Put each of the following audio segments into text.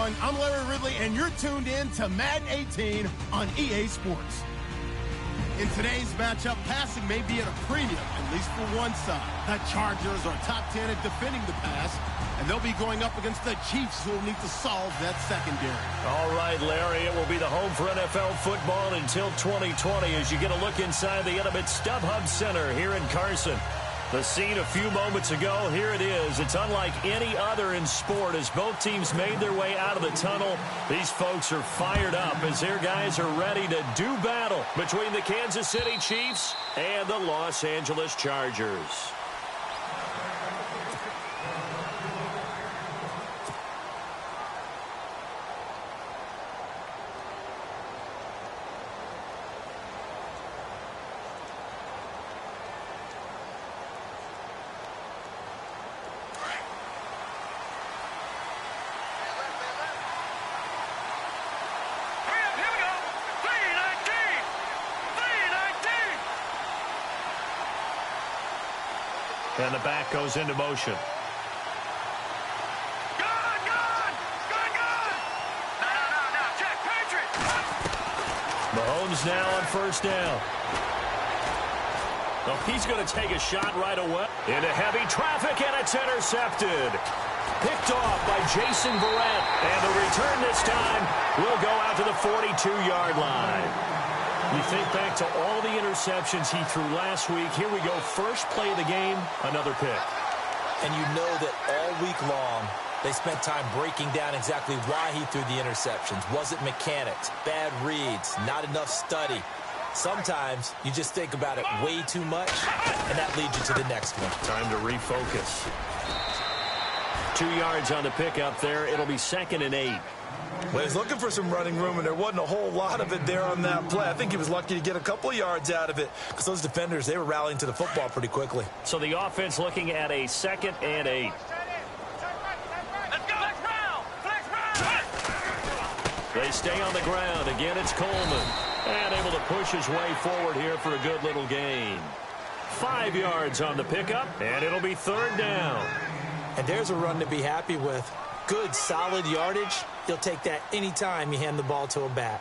everyone. I'm Larry Ridley, and you're tuned in to Madden 18 on EA Sports. In today's matchup, passing may be at a premium, at least for one side. The Chargers are top 10 at defending the pass, and they'll be going up against the Chiefs, who will need to solve that secondary. All right, Larry, it will be the home for NFL football until 2020 as you get a look inside the intimate StubHub Center here in Carson. The scene a few moments ago, here it is. It's unlike any other in sport as both teams made their way out of the tunnel. These folks are fired up as their guys are ready to do battle between the Kansas City Chiefs and the Los Angeles Chargers. And the back goes into motion. Good! No, check, Patriot! Mahomes now on first down. Oh, he's going to take a shot right away. Into heavy traffic, and it's intercepted. Picked off by Jason Verrett. And the return this time will go out to the 42-yard line. You think back to all the interceptions he threw last week. Here we go. First play of the game, another pick. And you know that all week long, they spent time breaking down exactly why he threw the interceptions. Was it mechanics, bad reads, not enough study? Sometimes you just think about it way too much, and that leads you to the next one. Time to refocus. 2 yards on the pickup there. It'll be 2nd and 8. Well, he's looking for some running room, and there wasn't a whole lot of it there on that play. I think he was lucky to get a couple of yards out of it because those defenders, they were rallying to the football pretty quickly. So the offense looking at a 2nd and 8. Let's go! They stay on the ground. Again, it's Coleman. And able to push his way forward here for a good little gain. 5 yards on the pickup, and it'll be 3rd down. And there's a run to be happy with. Good, solid yardage. He'll take that anytime you hand the ball to a back.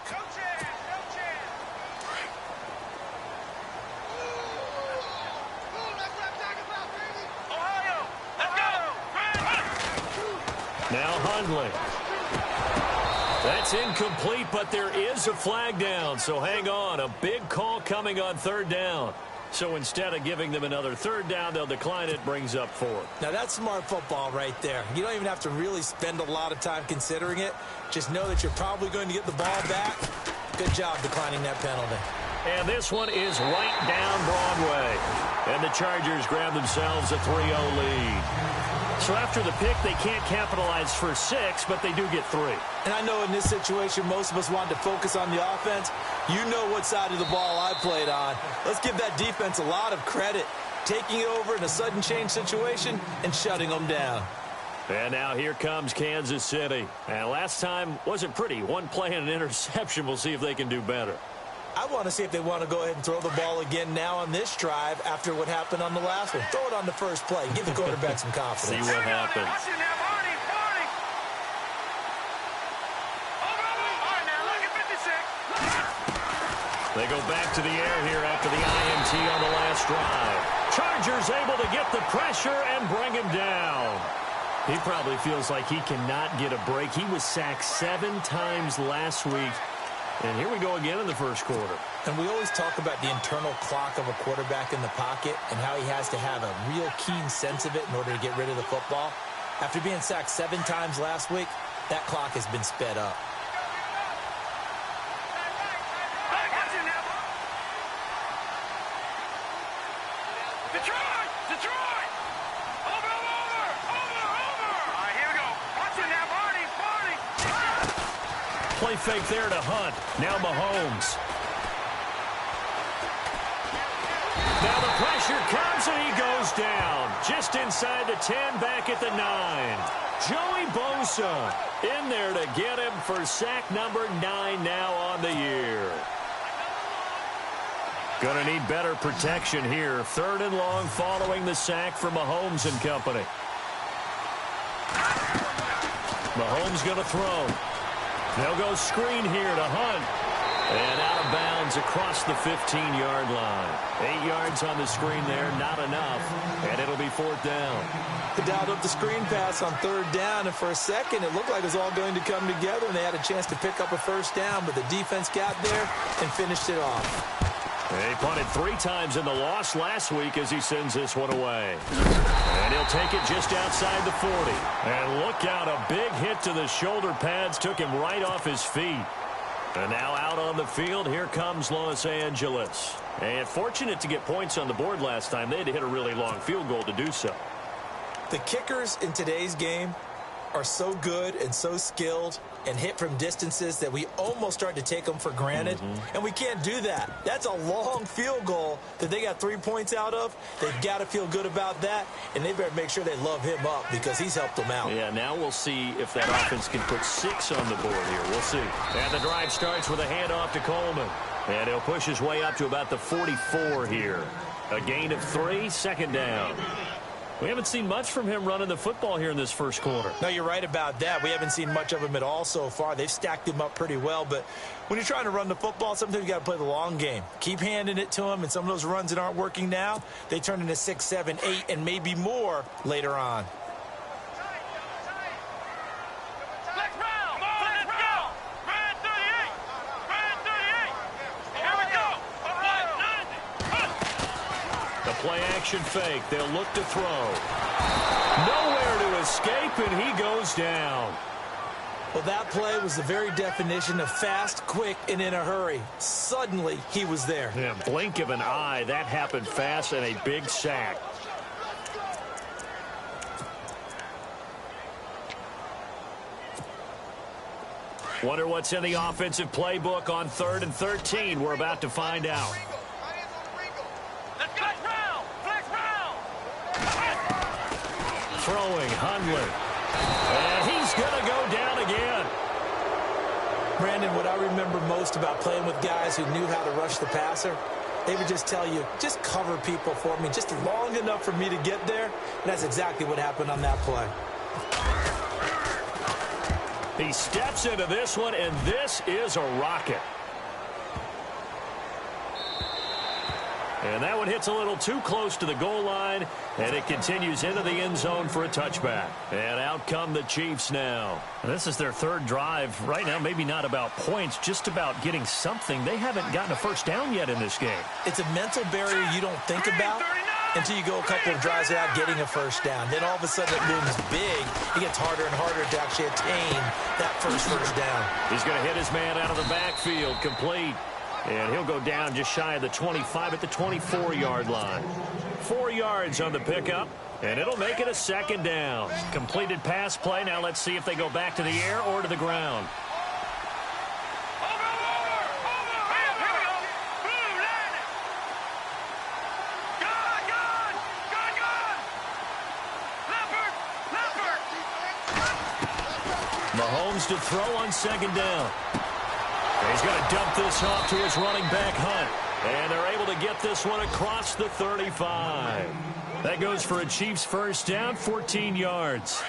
Now Hundley. That's incomplete, but there is a flag down. So hang on. A big call coming on 3rd down. So instead of giving them another 3rd down, they'll decline it, brings up 4th. Now that's smart football right there. You don't even have to really spend a lot of time considering it. Just know that you're probably going to get the ball back. Good job declining that penalty. And this one is right down Broadway. And the Chargers grab themselves a 3-0 lead. So after the pick, they can't capitalize for 6, but they do get 3. And I know in this situation, most of us wanted to focus on the offense. You know what side of the ball I played on. Let's give that defense a lot of credit. Taking it over in a sudden change situation and shutting them down. And now here comes Kansas City. And last time wasn't pretty. One play and an interception. We'll see if they can do better. I want to see if they want to go ahead and throw the ball again now on this drive after what happened on the last one. Throw it on the first play. Give the quarterback some confidence. See what happens. They go back to the air here after the INT on the last drive. Chargers able to get the pressure and bring him down. He probably feels like he cannot get a break. He was sacked 7 times last week. And here we go again in the first quarter. And we always talk about the internal clock of a quarterback in the pocket and how he has to have a real keen sense of it in order to get rid of the football. After being sacked 7 times last week, that clock has been sped up. Detroit! Over! All right, here we go. Watch it now, Barney! Play fake there to Hunt. Now Mahomes. Now the pressure comes and he goes down. Just inside the 10, back at the 9. Joey Bosa in there to get him for sack number 9 now on the year. Gonna need better protection here. 3rd and long following the sack for Mahomes and company. Mahomes going to throw. They'll go screen here to Hunt. And out of bounds across the 15-yard line. 8 yards on the screen there, not enough. And it'll be 4th down. They dialed up the screen pass on 3rd down, and for a second it looked like it was all going to come together, and they had a chance to pick up a 1st down, but the defense got there and finished it off. He punted 3 times in the loss last week as he sends this one away. And he'll take it just outside the 40. And look out, a big hit to the shoulder pads took him right off his feet. And now out on the field, here comes Los Angeles. And fortunate to get points on the board last time. They had to hit a really long field goal to do so. The kickers in today's game are so good and so skilled and hit from distances that we almost start to take them for granted. And we can't do that. That's a long field goal that they got 3 points out of. They've got to feel good about that, and they better make sure they love him up because he's helped them out. Yeah, now we'll see if that offense can put 6 on the board here. We'll see. And the drive starts with a handoff to Coleman. And he'll push his way up to about the 44 here. A gain of 3, 2nd down. We haven't seen much from him running the football here in this first quarter. No, you're right about that. We haven't seen much of him at all so far. They've stacked him up pretty well, but when you're trying to run the football, sometimes you got to play the long game. Keep handing it to him, and some of those runs that aren't working now, they turn into 6, 7, 8, and maybe more later on. Play action fake. They'll look to throw. Nowhere to escape, and he goes down. Well, that play was the very definition of fast, quick, and in a hurry. Suddenly, he was there. Yeah, blink of an eye. That happened fast and a big sack. Wonder what's in the offensive playbook on 3rd and 13. We're about to find out. Throwing, Hundley. And he's going to go down again. Brandon, what I remember most about playing with guys who knew how to rush the passer, they would just tell you, just cover people for me, just long enough for me to get there. And that's exactly what happened on that play. He steps into this one, and this is a rocket. And that one hits a little too close to the goal line, and it continues into the end zone for a touchback. And out come the Chiefs now. This is their 3rd drive. Right now, maybe not about points, just about getting something. They haven't gotten a 1st down yet in this game. It's a mental barrier you don't think about until you go a couple of drives without getting a 1st down. Then all of a sudden it looms big. It gets harder and harder to actually attain that first down. He's going to hit his man out of the backfield, complete. And he'll go down just shy of the 25 at the 24-yard line. 4 yards on the pickup, and it'll make it a 2nd down. Completed pass play. Now let's see if they go back to the air or to the ground. Mahomes to throw on 2nd down. He's going to dump this off to his running back, Hunt. And they're able to get this one across the 35. That goes for a Chiefs 1st down, 14 yards.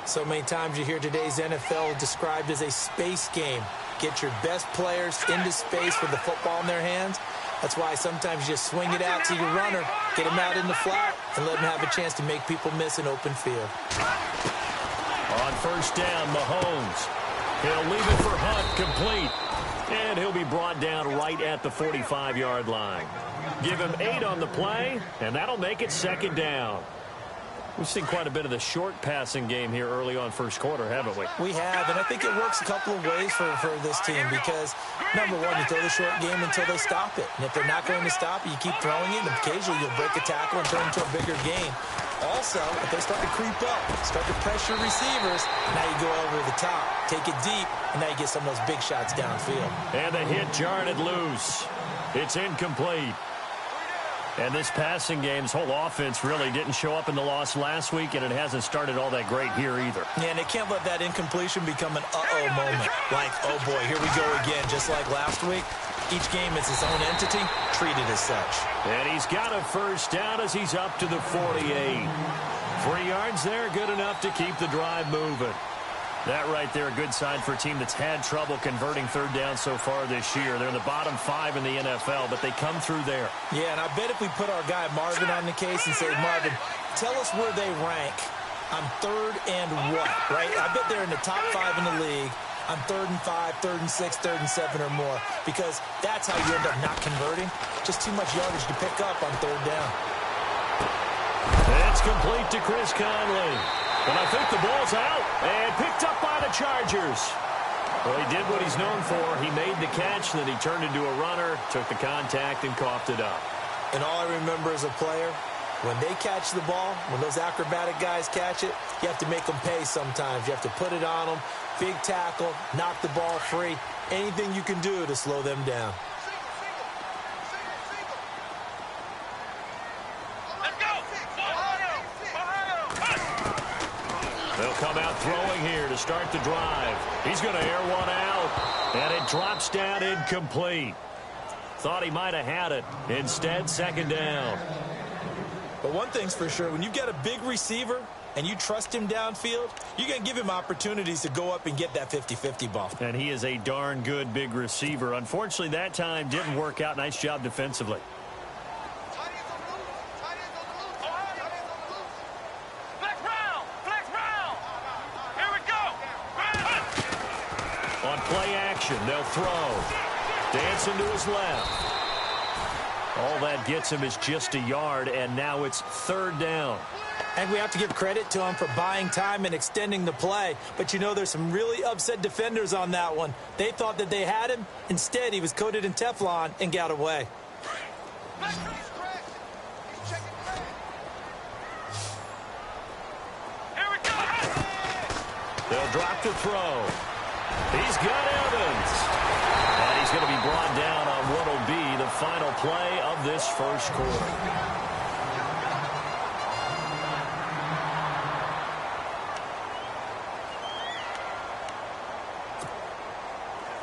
So many times you hear today's NFL described as a space game. Get your best players into space with the football in their hands. That's why sometimes you just swing it out to your runner, get him out in the flat, and let him have a chance to make people miss an open field. On 1st down, Mahomes. He'll leave it for Hunt, complete. And he'll be brought down right at the 45-yard line. Give him 8 on the play, and that'll make it 2nd down. We've seen quite a bit of the short passing game here early on 1st quarter, haven't we? We have, and I think it works a couple of ways for this team because, number one, you throw the short game until they stop it. And if they're not going to stop it, you keep throwing it, and occasionally you'll break a tackle and turn it into a bigger gain. Also, if they start to creep up, start to pressure receivers, now you go over the top, take it deep, and now you get some of those big shots downfield. And the hit jarred it loose. It's incomplete. And this passing game's whole offense really didn't show up in the loss last week, and it hasn't started all that great here either. Yeah, and they can't let that incompletion become an uh-oh moment. Like, oh boy, here we go again, just like last week. Each game is its own entity, treated as such. And he's got a 1st down as he's up to the 48. 3 yards there, good enough to keep the drive moving. That right there, a good sign for a team that's had trouble converting third down so far this year. They're in the bottom 5 in the NFL, but they come through there. Yeah, and I bet if we put our guy Marvin on the case and say, Marvin, tell us where they rank on third and what, right? I bet they're in the top 5 in the league on 3rd and 5, 3rd and 6, 3rd and 7 or more, because that's how you end up not converting. Just too much yardage to pick up on third down. It's complete to Chris Conley. And I think the ball's out and picked up by the Chargers. Well, he did what he's known for. He made the catch, then he turned into a runner, took the contact, and coughed it up. And all I remember as a player, when they catch the ball, when those acrobatic guys catch it, you have to make them pay sometimes. You have to put it on them, big tackle, knock the ball free, anything you can do to slow them down. They'll come out throwing here to start the drive. He's going to air one out, and it drops down incomplete. Thought he might have had it. Instead, second down. But one thing's for sure, when you've got a big receiver and you trust him downfield, you're going to give him opportunities to go up and get that 50-50 ball. And he is a darn good big receiver. Unfortunately, that time didn't work out. Nice job defensively. On play action, they'll throw. Dancing to his left. All that gets him is just a yard, and now it's third down. And we have to give credit to him for buying time and extending the play. But, you know, there's some really upset defenders on that one. They thought that they had him. Instead, he was coated in Teflon and got away. They'll drop the throw. He's got Evans. And he's going to be brought down on what will be the final play of this first quarter.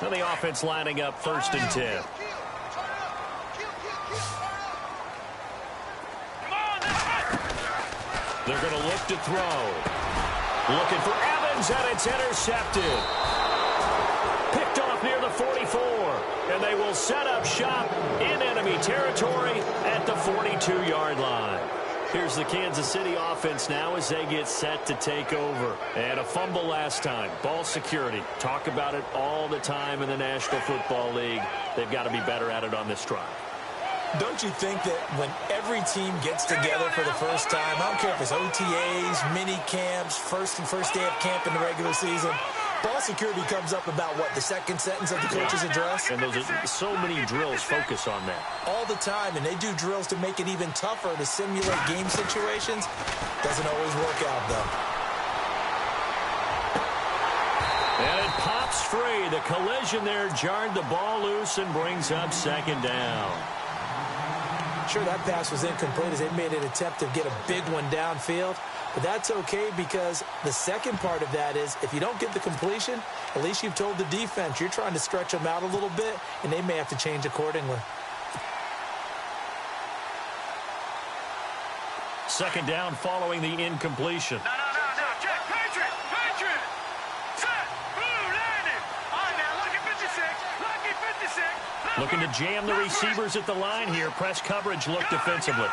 Now the offense lining up 1st and 10. They're going to look to throw. Looking for Evans, and it's intercepted. Picked off near the 44, and they will set up shop in enemy territory at the 42-yard line. Here's the Kansas City offense now as they get set to take over. And a fumble last time. Ball security. Talk about it all the time in the National Football League. They've got to be better at it on this drive. Don't you think that when every team gets together for the first time, I don't care if it's OTAs, mini camps, first day of camp in the regular season, ball security comes up about, what, the second sentence of the coach's address? And those are so many drills focus on that. All the time, and they do drills to make it even tougher to simulate game situations. Doesn't always work out, though. And it pops free. The collision there jarred the ball loose and brings up second down. Sure, that pass was incomplete as they made an attempt to get a big one downfield. But that's okay because the second part of that is if you don't get the completion, at least you've told the defense you're trying to stretch them out a little bit, and they may have to change accordingly. Second down following the incompletion. No, Jack, Patriot. Set, blue, landed. All right, now, lucky 56. Looking to jam the receivers at the line here. Press coverage look defensively.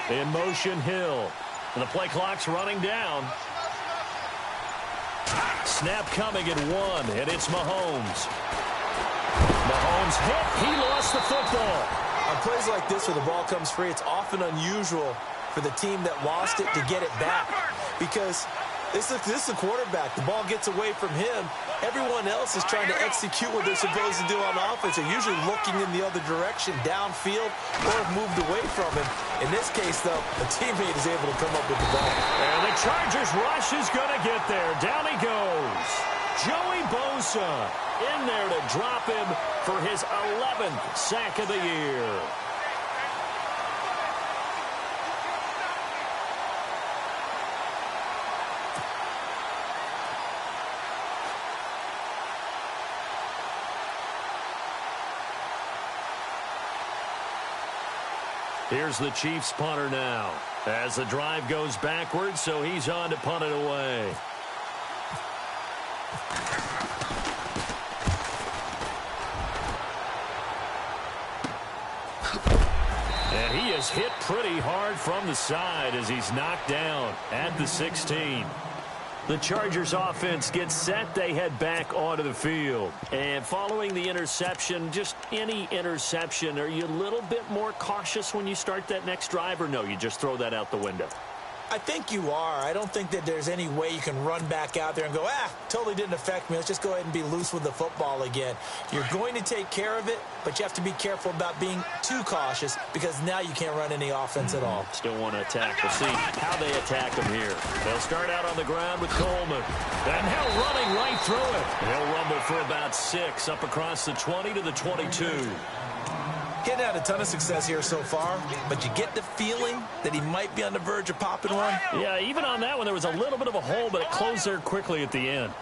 In motion, Hill. And the play clock's running down. Snap coming at 1, and it's Mahomes. Mahomes hit. He lost the football. On plays like this where the ball comes free, it's often unusual for the team that lost it to get it back. Because this is the quarterback. The ball gets away from him. Everyone else is trying to execute what they're supposed to do on offense. They're usually looking in the other direction, downfield, or have moved away from him. In this case, though, a teammate is able to come up with the ball. And the Chargers rush is going to get there. Down he goes. Joey Bosa in there to drop him for his 11th sack of the year. Here's the Chiefs punter now. As the drive goes backwards, so he's on to punt it away. And he is hit pretty hard from the side as he's knocked down at the 16. The Chargers offense gets set. They head back onto the field. And following the interception, just any interception, are you a little bit more cautious when you start that next drive, or no, you just throw that out the window? I think you are. I don't think that there's any way you can run back out there and go, totally didn't affect me. Let's just go ahead and be loose with the football again. You're going to take care of it, but you have to be careful about being too cautious because now you can't run any offense at all. Still want to attack. We'll see how they attack him here. They'll start out on the ground with Coleman. And now running right through it. He'll rumble for about 6 up across the 20 to the 22. Getting had a ton of success here so far, but you get the feeling that he might be on the verge of popping one. Yeah, even on that one, there was a little bit of a hole, but it closed there quickly at the end.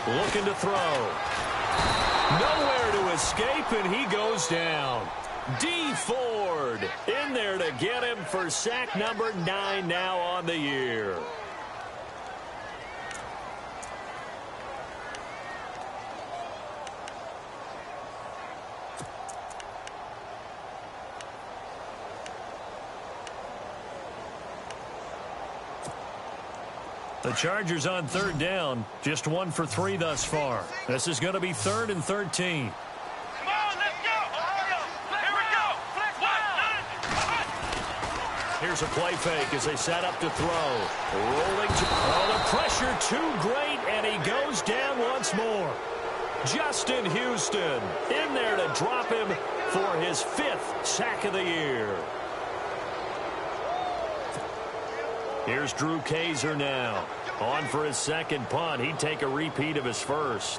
Looking to throw. Nowhere to escape, and he goes down. D. Ford in there to get him for sack number 9 now on the year. The Chargers on 3rd down, just 1 for 3 thus far. This is going to be 3rd and 13. Come on, let's go! Here we go! Here's a play fake as they set up to throw. Rolling to the pressure too great, and he goes down once more. Justin Houston in there to drop him for his 5th sack of the year. Here's Drew Kaser now. On for his 2nd punt. He'd take a repeat of his 1st.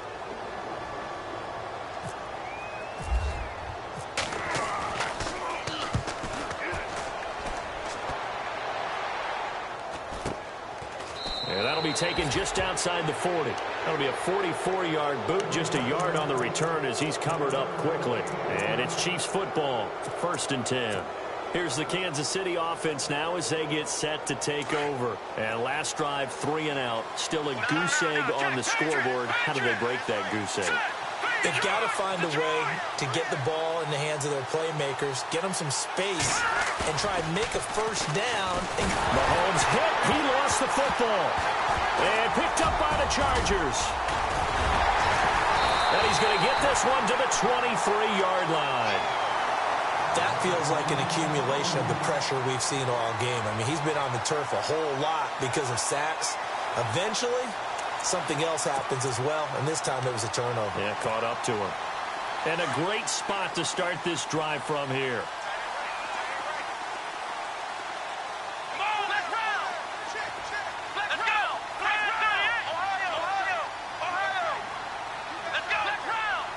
And that'll be taken just outside the 40. That'll be a 44-yard boot, just a yard on the return as he's covered up quickly. And it's Chiefs football, 1st and 10. Here's the Kansas City offense now as they get set to take over. And last drive, 3 and out. Still a goose egg on the scoreboard. How do they break that goose egg? They've got to find a way to get the ball in the hands of their playmakers, get them some space, and try and make a 1st down. Mahomes hit. He lost the football. And picked up by the Chargers. And he's going to get this one to the 23-yard line. That feels like an accumulation of the pressure we've seen all game. I mean, he's been on the turf a whole lot because of sacks. Eventually, something else happens as well, and this time it was a turnover. Yeah, caught up to him. And a great spot to start this drive from here. Come on, let's round! Let's go! Ohio! Let's go! Let's round!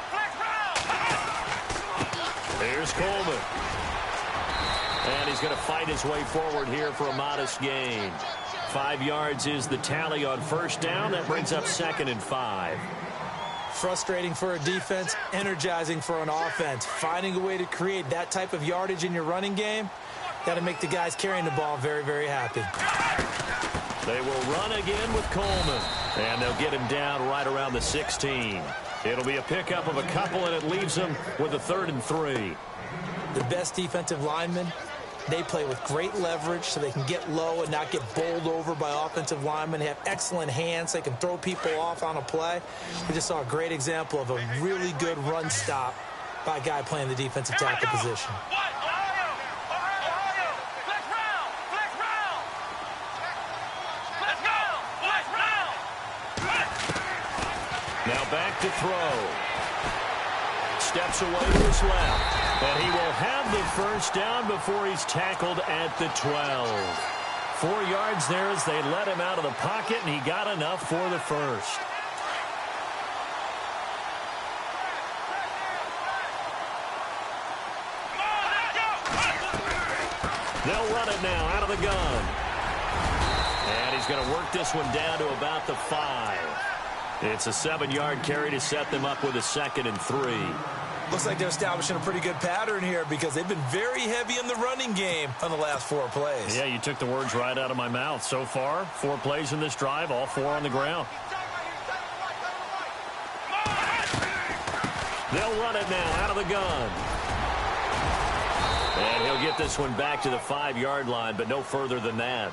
Here's Coleman. And he's going to fight his way forward here for a modest gain. 5 yards is the tally on 1st down. That brings up 2nd and 5. Frustrating for a defense, energizing for an offense. Finding a way to create that type of yardage in your running game, got to make the guys carrying the ball very, very happy. They will run again with Coleman. And they'll get him down right around the 16. It'll be a pickup of a couple, and it leaves them with a 3rd and 3. The best defensive linemen, they play with great leverage so they can get low and not get bowled over by offensive linemen. They have excellent hands. They can throw people off on a play. We just saw a great example of a really good run stop by a guy playing the defensive tackle position. Now back to throw. Steps away to his left. And he will have the 1st down before he's tackled at the 12. 4 yards there as they let him out of the pocket, and he got enough for the 1st. They'll run it now out of the gun. And he's going to work this one down to about the 5. It's a 7-yard carry to set them up with a 2nd and 3. Looks like they're establishing a pretty good pattern here because they've been very heavy in the running game on the last 4 plays. Yeah, you took the words right out of my mouth. So far, 4 plays in this drive, all 4 on the ground. They'll run it now out of the gun. And he'll get this one back to the 5-yard line, but no further than that.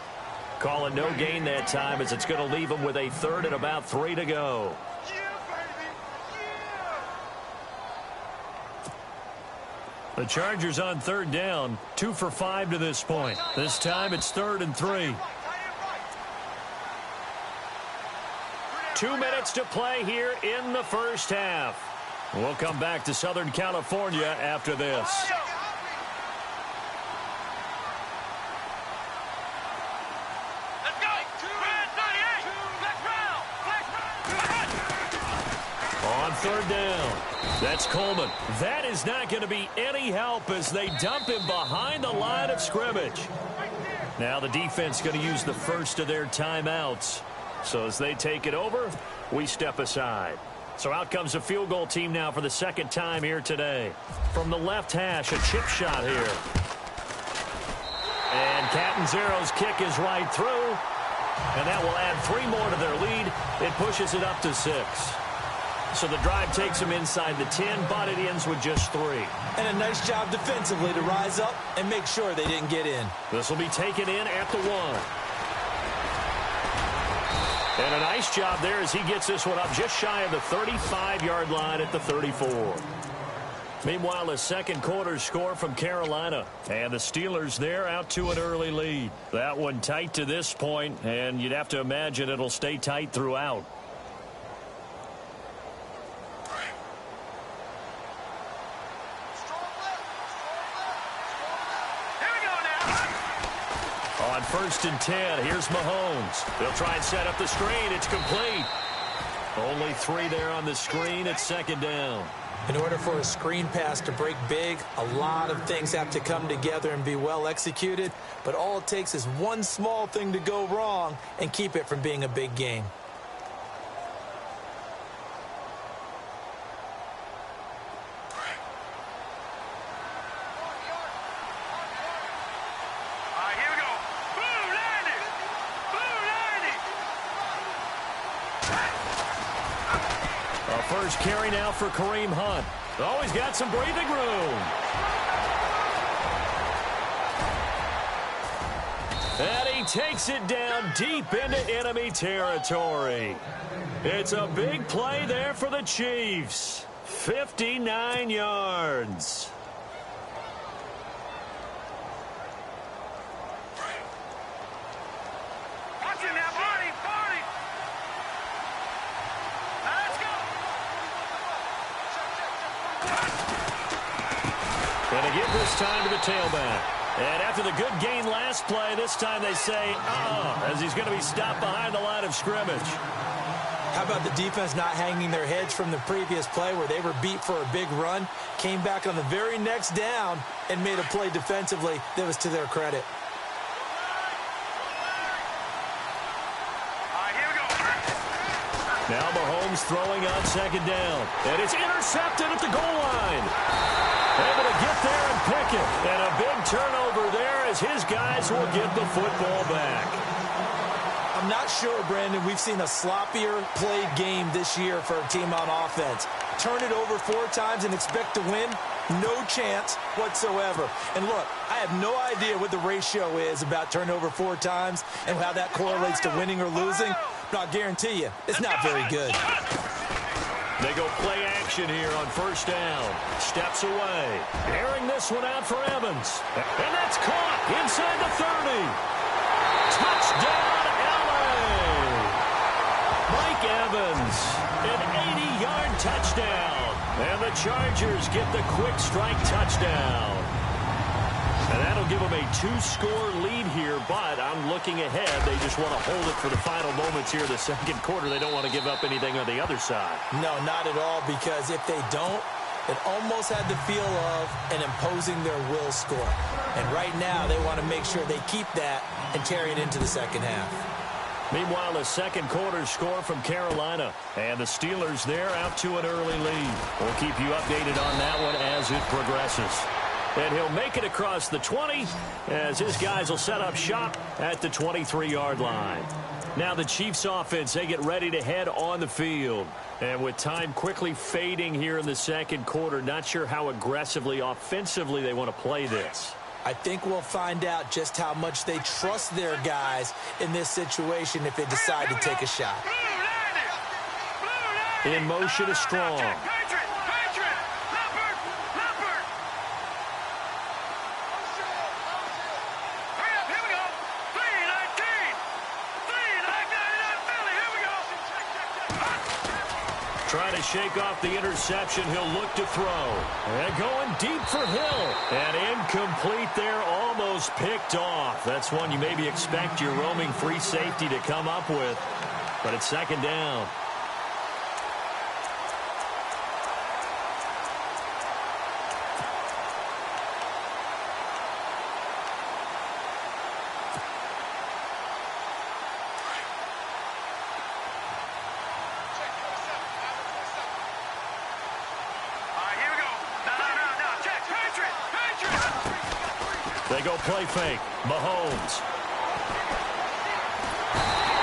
Calling no gain that time as it's going to leave him with a 3rd and about 3 to go. The Chargers on 3rd down, 2 for 5 to this point. This time it's 3rd and 3. 2 minutes to play here in the first half. We'll come back to Southern California after this. On 3rd down, that's Coleman. That is not going to be any help as they dump him behind the line of scrimmage. Now the defense going to use the first of their timeouts. So as they take it over, we step aside. So out comes the field goal team now for the 2nd time here today. From the left hash, a chip shot here. And Catanzaro's kick is right through. And that will add 3 more to their lead. It pushes it up to 6. So the drive takes them inside the 10, but it ends with just 3. And a nice job defensively to rise up and make sure they didn't get in. This will be taken in at the 1. And a nice job there as he gets this one up just shy of the 35-yard line at the 34. Meanwhile, a second quarter score from Carolina. And the Steelers there out to an early lead. That one tight to this point, and you'd have to imagine it'll stay tight throughout. On 1st and 10, here's Mahomes. They'll try and set up the screen. It's complete. Only 3 there on the screen. It's 2nd down. In order for a screen pass to break big, a lot of things have to come together and be well executed. But all it takes is one small thing to go wrong and keep it from being a big game. First carry now for Kareem Hunt. Oh, he's got some breathing room. And he takes it down deep into enemy territory. It's a big play there for the Chiefs. 59 yards. Going to give this time to the tailback. And after the good gain last play, this time they say, as he's going to be stopped behind the line of scrimmage. How about the defense not hanging their heads from the previous play where they were beat for a big run, came back on the very next down, and made a play defensively that was to their credit. Now Mahomes throwing on 2nd down. And it's intercepted at the goal line. Able to get there and pick it. And a big turnover there as his guys will get the football back. I'm not sure, Brandon, we've seen a sloppier played game this year for a team on offense. Turn it over 4 times and expect to win? No chance whatsoever. And look, I have no idea what the ratio is about turnover 4 times and how that correlates to winning or losing. But I'll guarantee you, it's not very good. They go play action here on 1st down. Steps away. Airing this one out for Evans. And that's caught inside the 30. Touchdown, LA. Mike Evans, an 80-yard touchdown. And the Chargers get the quick strike touchdown. And that'll give them a 2-score lead here, but I'm looking ahead. They just want to hold it for the final moments here of the second quarter. They don't want to give up anything on the other side. No, not at all, because if they don't, it almost had the feel of an imposing their will score. And right now, they want to make sure they keep that and carry it into the second half. Meanwhile, the second quarter score from Carolina. And the Steelers there out to an early lead. We'll keep you updated on that one as it progresses. And he'll make it across the 20 as his guys will set up shop at the 23-yard line. Now the Chiefs offense, they get ready to head on the field. And with time quickly fading here in the second quarter, not sure how aggressively, offensively they want to play this. I think we'll find out just how much they trust their guys in this situation if they decide to take a shot. In motion is Strong. Trying to shake off the interception. He'll look to throw. And going deep for Hill. And incomplete there, almost picked off. That's one you maybe expect your roaming free safety to come up with. But it's second down. They go play fake. Mahomes.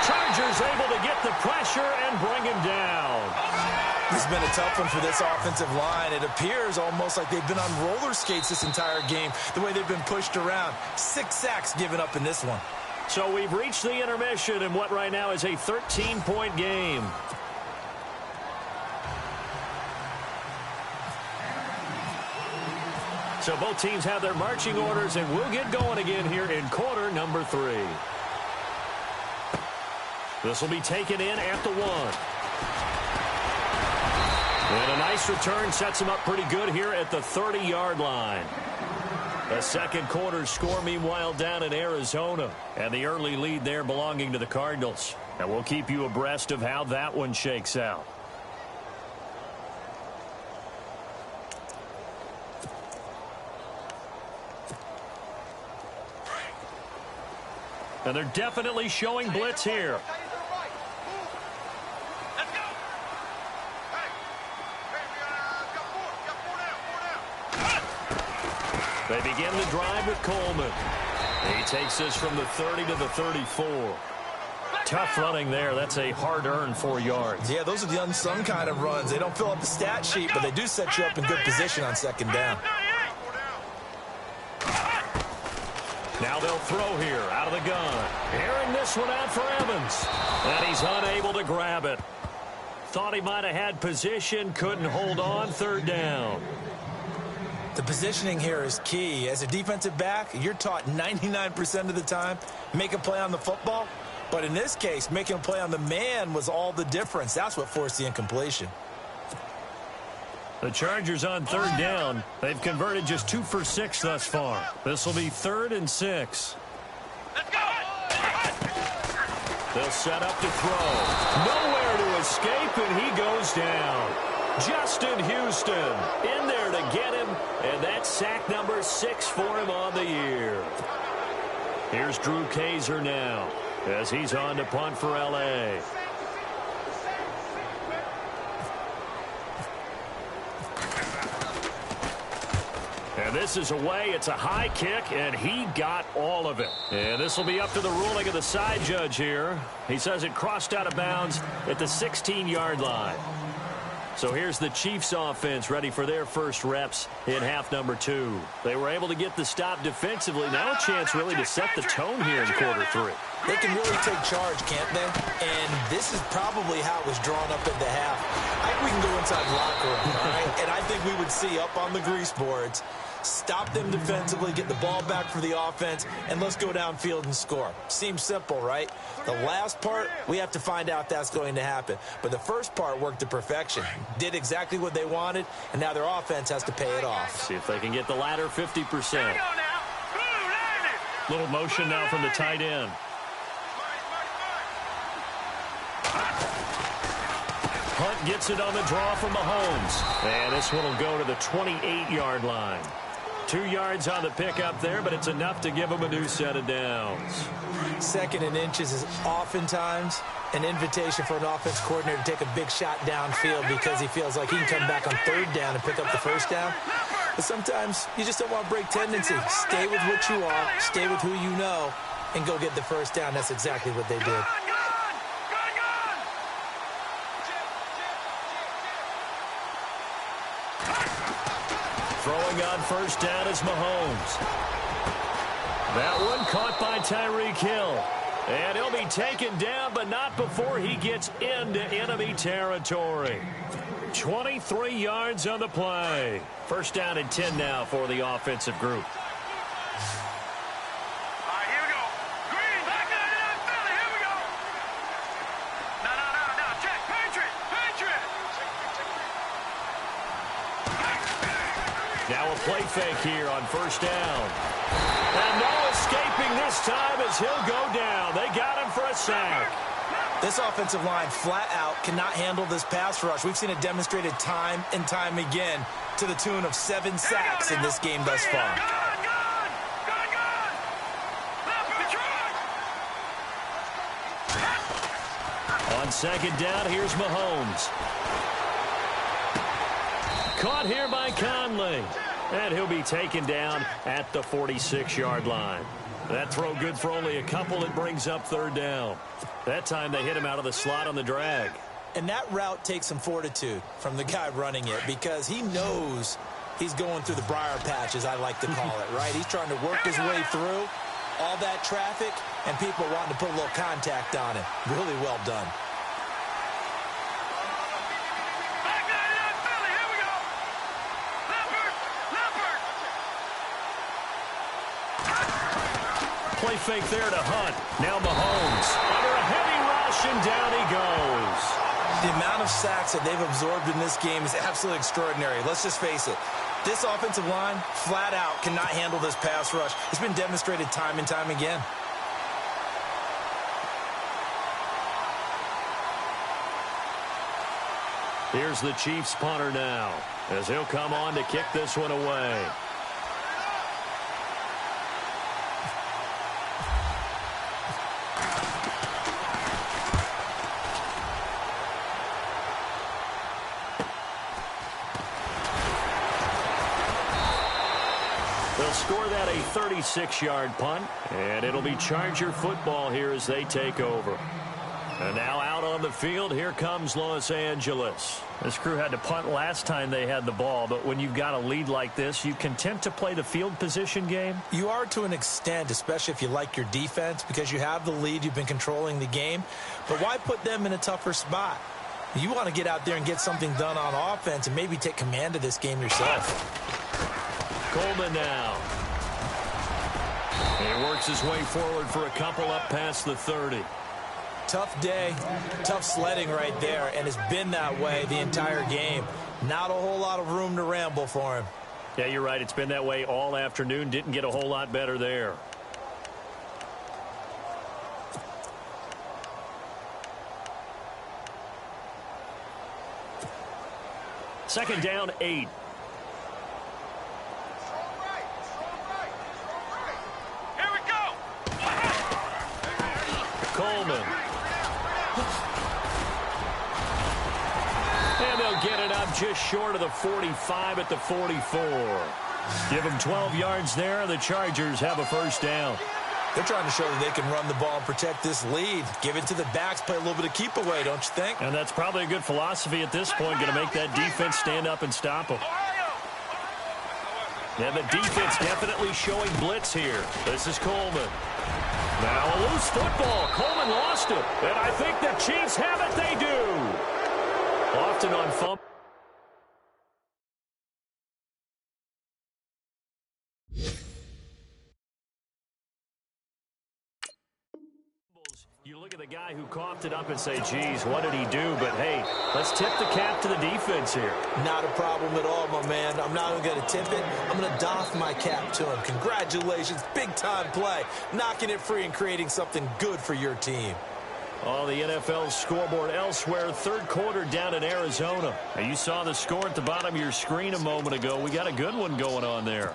Chargers able to get the pressure and bring him down. This has been a tough one for this offensive line. It appears almost like they've been on roller skates this entire game, the way they've been pushed around. 6 sacks given up in this one. So we've reached the intermission in what right now is a 13-point game. So both teams have their marching orders, and we'll get going again here in quarter number 3. This will be taken in at the 1. And a nice return sets him up pretty good here at the 30-yard line. A second quarter score, meanwhile, down in Arizona. And the early lead there belonging to the Cardinals. And we'll keep you abreast of how that one shakes out. And they're definitely showing blitz here. They begin the drive with Coleman. He takes this from the 30 to the 34. Tough running there. That's a hard-earned 4 yards. Yeah, those are the unsung kind of runs. They don't fill up the stat sheet, but they do set you up in good position on second down. Now they'll throw here out of the gun. Airing this one out for Evans. And he's unable to grab it. Thought he might have had position, couldn't hold on, third down. The positioning here is key. As a defensive back, you're taught 99% of the time, make a play on the football. But in this case, making a play on the man was all the difference. That's what forced the incompletion. The Chargers on third down. They've converted just 2 for 6 thus far. This will be 3rd and 6. Let's go! They'll set up to throw. Nowhere to escape, and he goes down. Justin Houston in there to get him, and that's sack number 6 for him on the year. Here's Drew Kaiser now as he's on to punt for L.A. And this is away. It's a high kick, and he got all of it. And this will be up to the ruling of the side judge here. He says it crossed out of bounds at the 16-yard line. So here's the Chiefs offense ready for their first reps in half number 2. They were able to get the stop defensively. Now a chance really to set the tone here in quarter 3. They can really take charge, can't they? And this is probably how it was drawn up at the half. I think we can go inside the locker room, all right? And I think we would see up on the grease boards, stop them defensively, get the ball back for the offense, and let's go downfield and score. Seems simple, right? The last part, we have to find out if that's going to happen. But the first part worked to perfection. Did exactly what they wanted, and now their offense has to pay it off. See if they can get the latter 50%. Little motion now from the tight end. Hunt gets it on the draw from Mahomes. And this one will go to the 28-yard line. 2 yards on the pickup there, but it's enough to give them a new set of downs. 2nd and inches is oftentimes an invitation for an offense coordinator to take a big shot downfield because he feels like he can come back on 3rd down and pick up the 1st down. But sometimes you just don't want to break tendency. Stay with what you are, stay with who you know, and go get the 1st down. That's exactly what they did. Throwing on 1st down is Mahomes. That one caught by Tyreek Hill. And he'll be taken down, but not before he gets into enemy territory. 23 yards on the play. 1st down and 10 now for the offensive group. Now a play fake here on 1st down. And no escaping this time as he'll go down. They got him for a sack. This offensive line flat out cannot handle this pass rush. We've seen it demonstrated time and time again to the tune of 7 sacks in this game thus far. On 2nd down, here's Mahomes. Caught here by Conley. And he'll be taken down at the 46-yard line. That throw good for only a couple. It brings up 3rd down. That time they hit him out of the slot on the drag. And that route takes some fortitude from the guy running it because he knows he's going through the briar patch, as I like to call it, right? He's trying to work his way through all that traffic and people wanting to put a little contact on it. Really well done. Play fake there to Hunt. Now Mahomes under a heavy rush, and down he goes. The amount of sacks that they've absorbed in this game is absolutely extraordinary. Let's just face it. This offensive line, flat out, cannot handle this pass rush. It's been demonstrated time and time again. Here's the Chiefs punter now, as he'll come on to kick this one away. They'll score that a 36-yard punt, and it'll be Charger football here as they take over. And now out on the field, here comes Los Angeles. This crew had to punt last time they had the ball, but when you've got a lead like this, you content to play the field position game? You are to an extent, especially if you like your defense, because you have the lead, you've been controlling the game. But why put them in a tougher spot? You want to get out there and get something done on offense and maybe take command of this game yourself. Coleman now. He works his way forward for a couple up past the 30. Tough day, tough sledding right there, and it's been that way the entire game. Not a whole lot of room to ramble for him. Yeah, you're right. It's been that way all afternoon. Didn't get a whole lot better there. Second down, 8. Coleman. And they'll get it up just short of the 45 at the 44. Give them 12 yards there. The Chargers have a 1st down. They're trying to show that they can run the ball and protect this lead. Give it to the backs, play a little bit of keep away, don't you think? And that's probably a good philosophy at this point. Going to make that defense stand up and stop them. And the defense definitely showing blitz here. This is Coleman. Now a loose football. Coleman lost it. And I think the Chiefs have it. They do. Often on fumble. You look at the guy who coughed it up and say, geez, what did he do? But, hey, let's tip the cap to the defense here. Not a problem at all, my man. I'm not even going to tip it. I'm going to doff my cap to him. Congratulations. Big-time play. Knocking it free and creating something good for your team. On the NFL scoreboard elsewhere, 3rd quarter down in Arizona. Now, you saw the score at the bottom of your screen a moment ago. We got a good one going on there.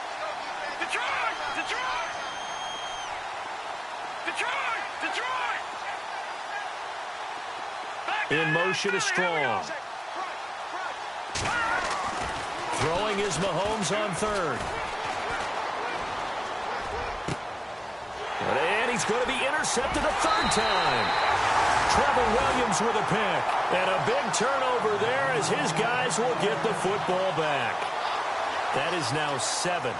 In motion is Strong. Throwing is Mahomes on third. And he's going to be intercepted a third time. Trevor Williams with a pick. And a big turnover there as his guys will get the football back. That is now seven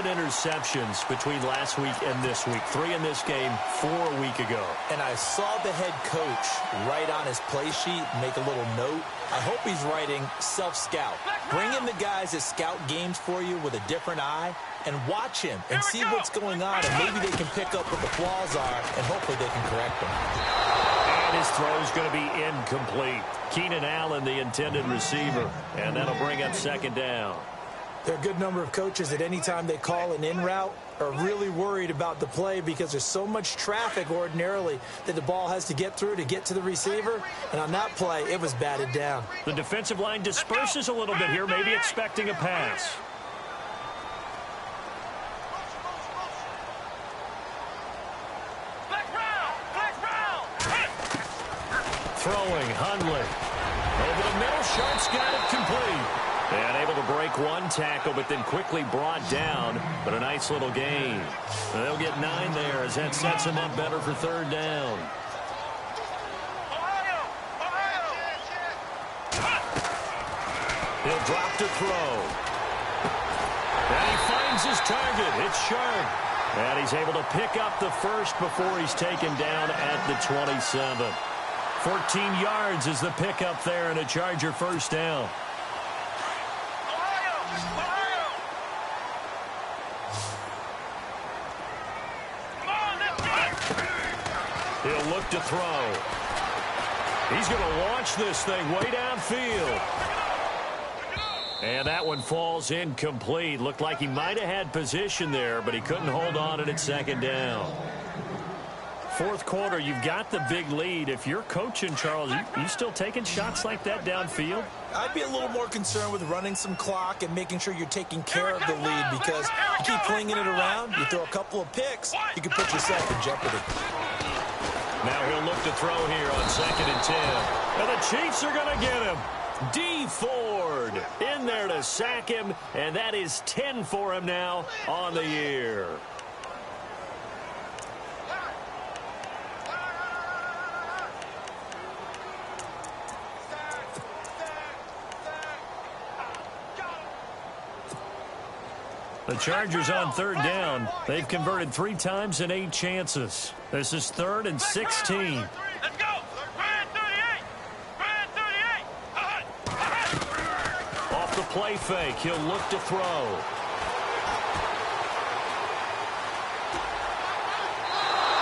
interceptions between last week and this week. 3 in this game, 4 a week ago. And I saw the head coach write on his play sheet, make a little note. I hope he's writing self-scout. Bring in the guys that scout games for you with a different eye and watch him and see what's going on, and maybe they can pick up what the flaws are, and hopefully they can correct them. And his throw is going to be incomplete. Keenan Allen, the intended receiver, and that'll bring up second down. There are a good number of coaches that any time they call an in route are really worried about the play because there's so much traffic ordinarily that the ball has to get through to get to the receiver. And on that play, it was batted down. The defensive line disperses a little bit here, maybe expecting a pass. Throwing, Hundley. Over the middle, Sharp's got it complete. And able to break one tackle, but then quickly brought down. But a nice little gain. They'll get 9 there as that sets him up better for third down. He'll drop to throw. And he finds his target. It's Sharp. And he's able to pick up the first before he's taken down at the 27. 14 yards is the pickup there and a Charger first down. He'll look to throw. He's going to launch this thing way downfield. And that one falls incomplete. Looked like he might have had position there, but he couldn't hold on at second down. Fourth quarter, you've got the big lead. If you're coaching, Charles, you still taking shots like that downfield? I'd be a little more concerned with running some clock and making sure you're taking care of the lead, because you keep flinging it around, you throw a couple of picks, you can put yourself in jeopardy. Now he'll look to throw here on 2nd and 10. And the Chiefs are going to get him. D. Ford in there to sack him, and that is 10 for him now on the year. The Chargers on third down. They've converted 3 times in 8 chances. This is 3rd and 16. Let's go. Brand 38. Brand 38. Off the play fake, he'll look to throw.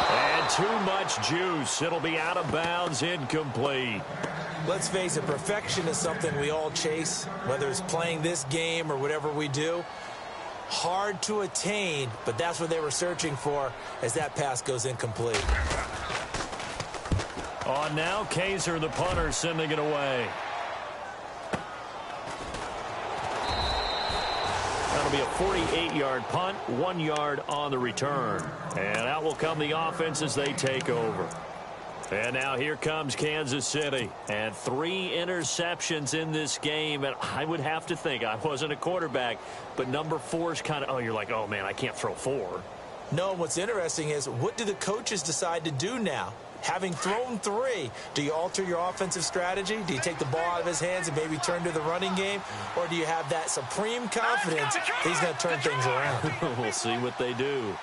And too much juice. It'll be out of bounds, incomplete. Let's face it, perfection is something we all chase, whether it's playing this game or whatever we do. Hard to attain, but that's what they were searching for as that pass goes incomplete. On now, Kaiser, the punter, sending it away. That'll be a 48-yard punt, 1 yard on the return. And out will come the offense as they take over. And now here comes Kansas City. And 3 interceptions in this game. And I would have to think, I wasn't a quarterback, but number 4 is kind of, you're like, oh, man, I can't throw 4. No, what's interesting is, what do the coaches decide to do now? Having thrown 3, do you alter your offensive strategy? Do you take the ball out of his hands and maybe turn to the running game? Or do you have that supreme confidence that he's going to turn things around? We'll see what they do.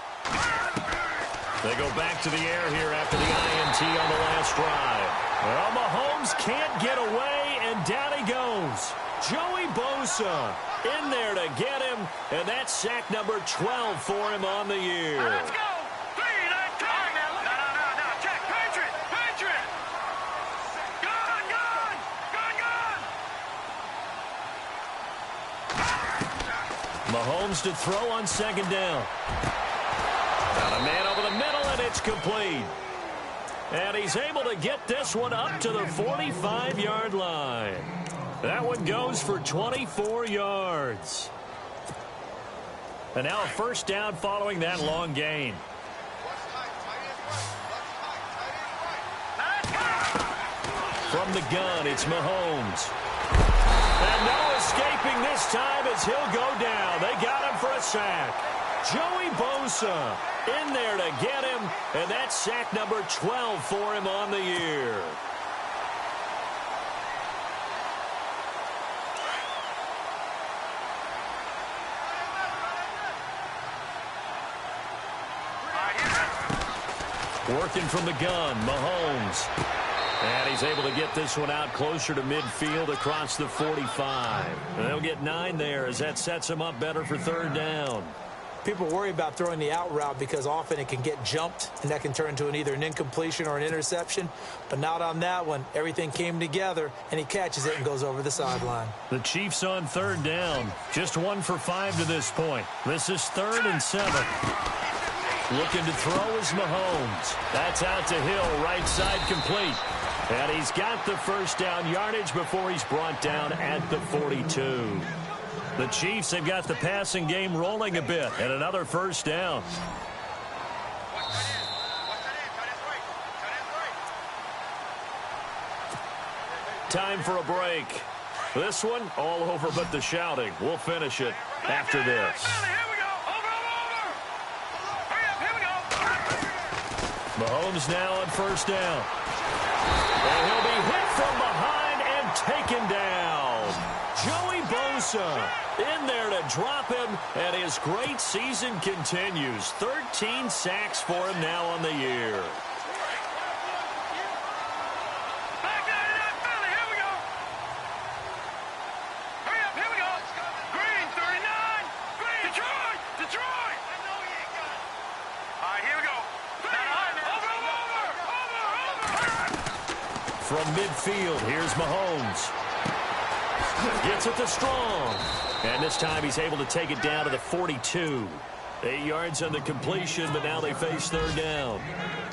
They go back to the air here after the INT on the last drive. Well, Mahomes can't get away, and down he goes. Joey Bosa in there to get him, and that's sack number 12 for him on the year. Let's go. 3, 9, time. No. Check. Patriot. Gun. Mahomes to throw on 2nd down. Got a man over the middle, and it's complete. And he's able to get this one up to the 45-yard line. That one goes for 24 yards. And now a first down following that long gain. From from the gun, it's Mahomes. And no escaping this time as he'll go down. They got him for a sack. Joey Bosa in there to get him, and that's sack number 12 for him on the year. Working from the gun, Mahomes. And he's able to get this one out closer to midfield across the 45. And they'll get 9 there as that sets him up better for third down. People worry about throwing the out route because often it can get jumped, and that can turn into either an incompletion or an interception. But not on that one. Everything came together, and he catches it and goes over the sideline. The Chiefs on third down. Just 1 for 5 to this point. This is 3rd and 7. Looking to throw is Mahomes. That's out to Hill, right side complete. And he's got the first down yardage before he's brought down at the 42. The Chiefs have got the passing game rolling a bit, and another first down. Time for a break. This one, all over but the shouting. We'll finish it after this. Mahomes now on first down. And he'll be hit from behind and taken down. Joey Bosa in there to drop him, and his great season continues. 13 sacks for him now on the year. From midfield, here's Mahomes. Gets it to Strong. And this time he's able to take it down to the 42. 8 yards on the completion, but now they face third down.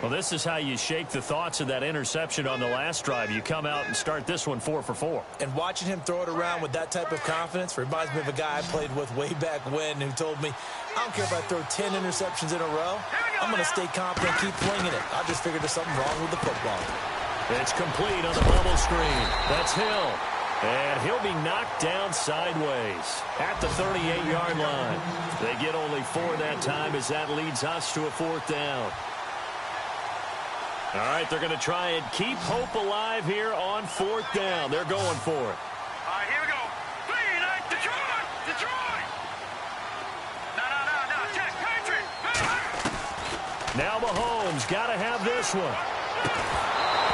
Well, this is how you shake the thoughts of that interception on the last drive. You come out and start this one 4 for 4. And watching him throw it around with that type of confidence reminds me of a guy I played with way back when who told me, I don't care if I throw 10 interceptions in a row. I'm going to stay confident, keep flinging it. I just figured there's something wrong with the football. It's complete on the bubble screen. That's Hill. And he'll be knocked down sideways at the 38-yard line. They get only 4 that time as that leads us to a 4th down. All right, they're going to try and keep hope alive here on 4th down. They're going for it. All right, here we go. 3-9, Detroit! Detroit! No, check, Patriot! Now Mahomes got to have this one.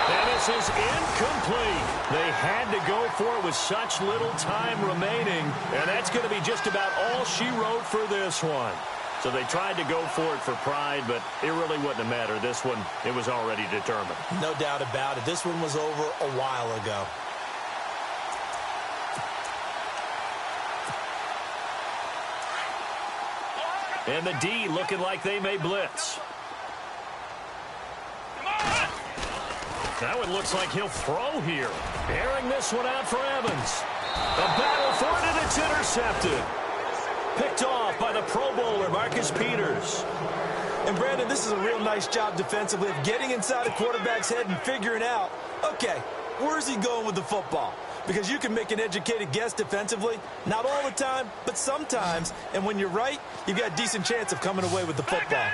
And this is incomplete. They had to go for it with such little time remaining, and that's going to be just about all she wrote for this one. So they tried to go for it for pride, but it really wouldn't have mattered. This one, it was already determined. No doubt about it. This one was over a while ago. And the D looking like they may blitz. Now it looks like he'll throw here. Airing this one out for Evans. A battle for it, and it's intercepted. Picked off by the Pro Bowler, Marcus Peters. And, Brandon, this is a real nice job defensively of getting inside a quarterback's head and figuring out, okay, where's he going with the football? Because you can make an educated guess defensively, not all the time, but sometimes. And when you're right, you've got a decent chance of coming away with the football.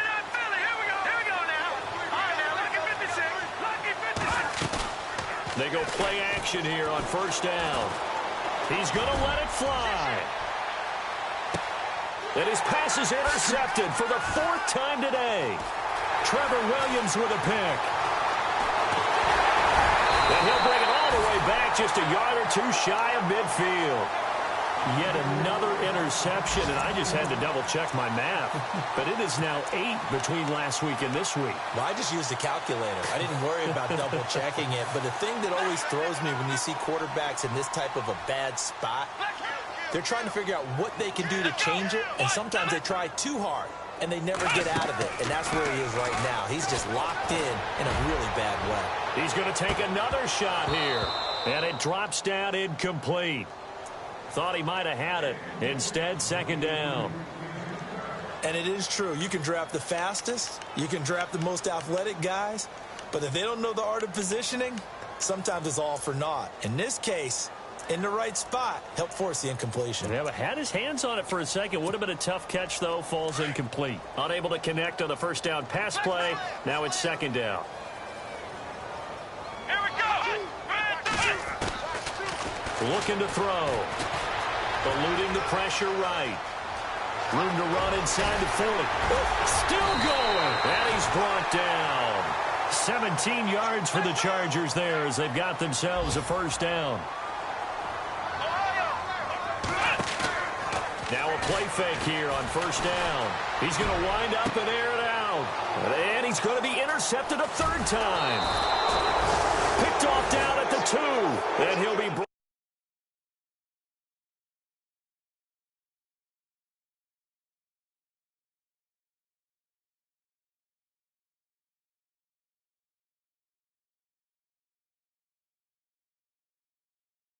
They go play action here on first down. He's going to let it fly. And his pass is intercepted for the 4th time today. Trevor Williams with a pick. And he'll bring it all the way back just a yard or 2 shy of midfield. Yet another interception, and I just had to double-check my math. But it is now 8 between last week and this week. Well, I just used a calculator. I didn't worry about double-checking it. But the thing that always throws me when you see quarterbacks in this type of a bad spot, they're trying to figure out what they can do to change it, and sometimes they try too hard, and they never get out of it. And that's where he is right now. He's just locked in a really bad way. He's going to take another shot here, and it drops down incomplete. Thought he might have had it. Instead, 2nd down. And it is true. You can draft the fastest. You can draft the most athletic guys. But if they don't know the art of positioning, sometimes it's all for naught. In this case, in the right spot, helped force the incompletion. Yeah, but had his hands on it for a second. Would have been a tough catch, though. Falls incomplete. Unable to connect on the first down pass play. Now it's second down. Here we go. Looking to throw. Eluding the pressure right. Room to run inside the 40. Still going. And he's brought down. 17 yards for the Chargers there as they've got themselves a first down. Now a play fake here on first down. He's going to wind up and air it out. And he's going to be intercepted a third time. Picked off down at the 2. And he'll be